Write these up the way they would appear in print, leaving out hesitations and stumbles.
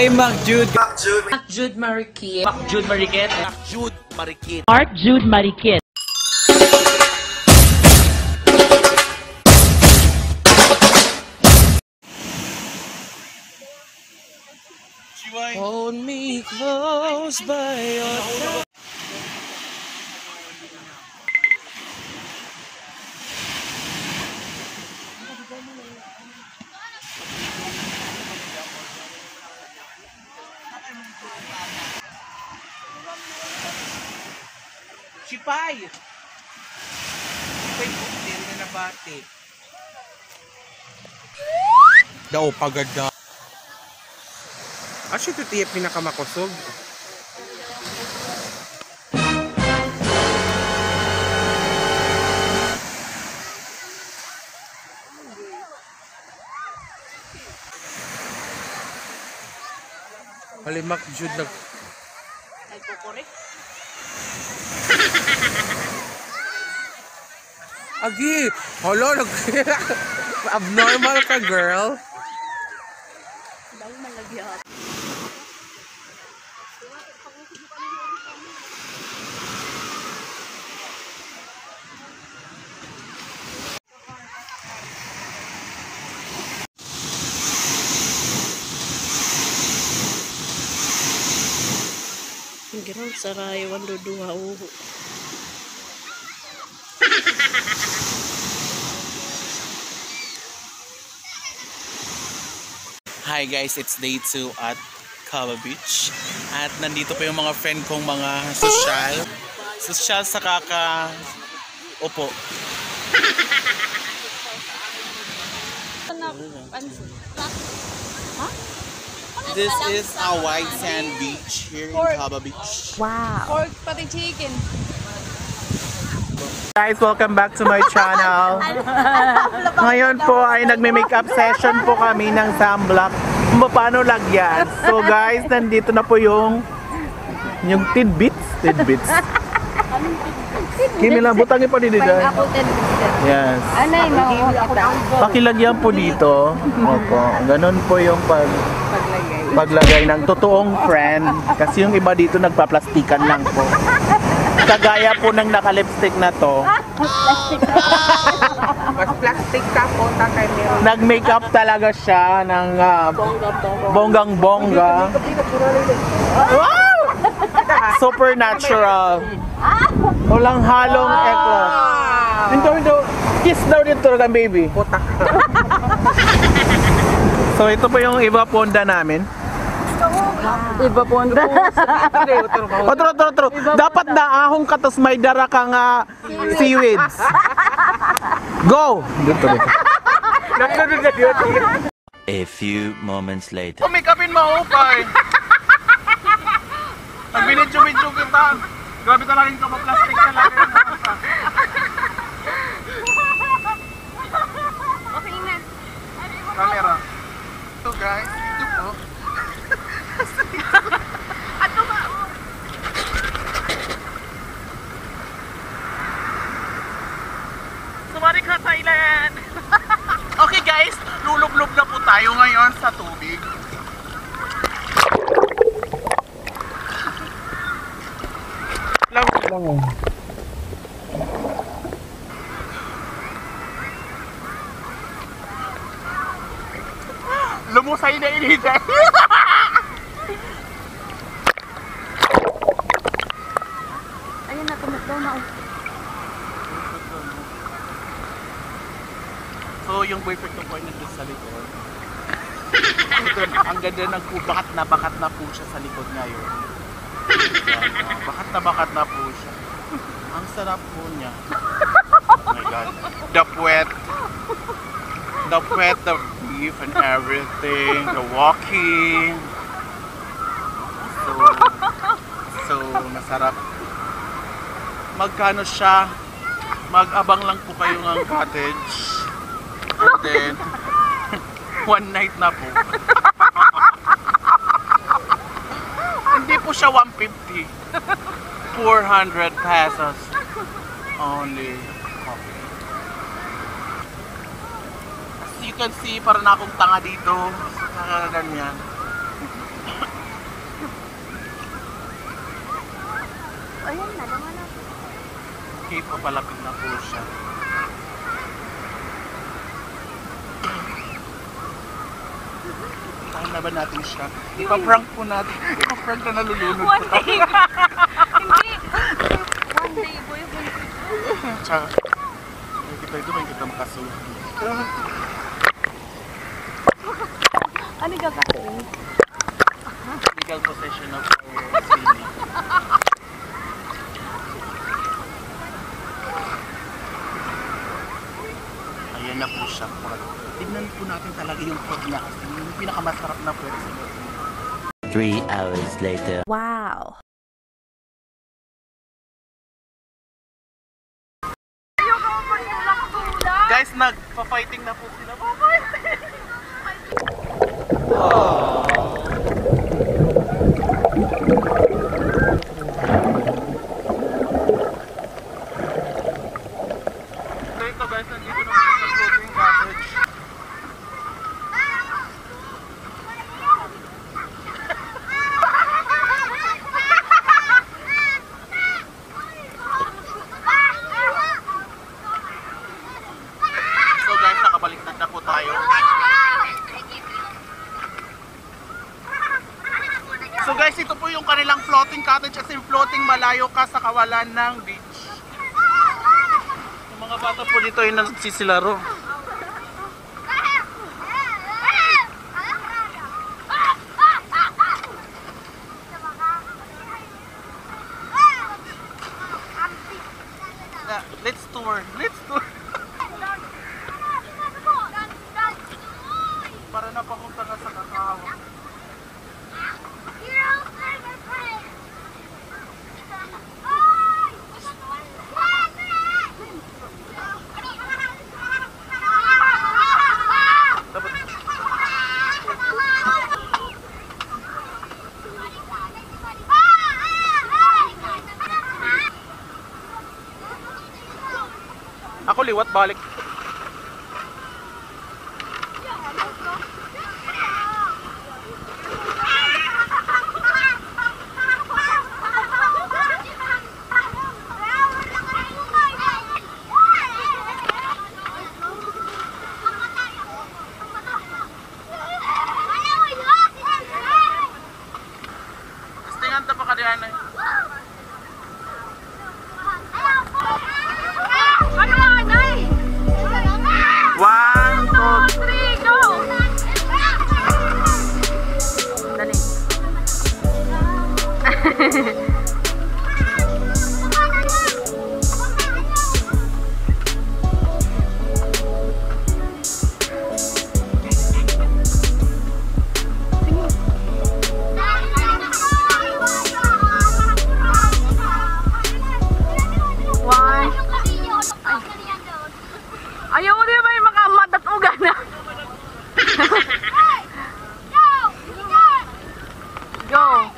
Hey, Mark Jude. Mark Jude Mariquit. Hold me close by your side. Sipay! Sipay po, hindi rin na nabati. Daw, pagada. Asyo ito tiyak pinakamakusog. Halimak Jude nag... Nagkukurik? Agi! Holo, abnormal ka, girl. Daw malagyan. Girang saray wando duha uho. Hi guys, it's day 2 at Cava Beach. At nandito pa yung mga friend kong mga sosyal sa upo. This is a white sand beach here in Cava Beach. Pork pati chicken. Guys, welcome back to my channel. Ngayon po ay nagme-makeup session po kami ng sunblock. Kung paano lagyan. So guys, nandito na po yung tidbits. Kimi lang, butangin pa din dyan. Yes. Anay, Pakilagyan po dito. Opo. Ganun po yung paglagay ng totoong friend. Kasi yung iba dito nagpa-plastikan lang po. Kagaya po ng naka-lipstick na to. Mas plastic ka po, takay meron. Nag-makeup talaga siya ng bonggang-bongga. Wow! Super natural. Walang halong ekwas. Hindi. Kiss daw dito lang, baby. Putak. So ito po yung iba ponda namin. Iba ponda. Otro. Dapat na ahong katos may dara ka nga seaweeds. Go! A few moments later. Kumikapin maupay. Ang binidyo-bidyo kita. Grabe talaga yung kapaplastic talaga. Okay na. Camera. So guys, ito po. Ato ba? Sumari ka, Thailand! Okay guys, lulublob na po tayo ngayon sa tubig. Lang. Lumusay na inita. Ayun na, tumatlaw na. So yung boyfriend ko po ay nandun sa likod. Ang ganda ng po, bakat na po siya sa likod ngayon. Bakat na po siya. Ang sarap po niya. Oh my God. The puwet, the beef and everything, the walking. So masarap. Magkano siya? Mag-abang lang po kayo ng cottage. And then, one night na po. Hindi po siya 150. 400 pesos. Only. Okay. As you can see, para na akong tanga dito. Ganyan. Okay, papalapit na po siya. Tahan na ba natin siya? Ipaprank po natin. Ipaprank na nalulunod One po. day. Hindi. One day, boyfriend. Tsaka, kita kita makasuha. Ano ka kasi? Legal possession of swimming. Ayan na po siya. Tignan po natin talaga yung food niya kasi yung pinakamasarap na food. 3 hours later. Wow. Guys, nagpa-fighting na po sila. So ito guys, nandito na po sa floating cottage. So guys, nakabaliktad na po tayo. So guys, ito po yung kanilang floating cottage as in floating malayo ka sa kawalan ng beach. Yung mga bata po dito ay nagsisilaro. Let's tour. Let's tour. Para napapunta ka sa kakao. Ako liwat balik. Tingnan ta pa kadiyan eh. Ano nga, Nay? 1, 2, 3, go! Dali. Ayaw mo din ba yung makamatatugan na? Go!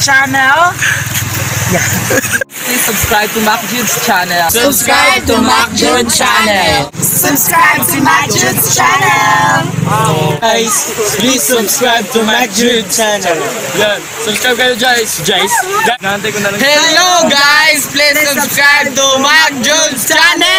channel. Please subscribe to Mac Jude's channel. Subscribe to Mac Jude channel. Subscribe to Mac Jude's channel. Guys, please subscribe to Mac Jude channel. Yan. Subscribe kayo, guys. Nantay ko na lang. Hello guys, please subscribe to Mac Jude's channel.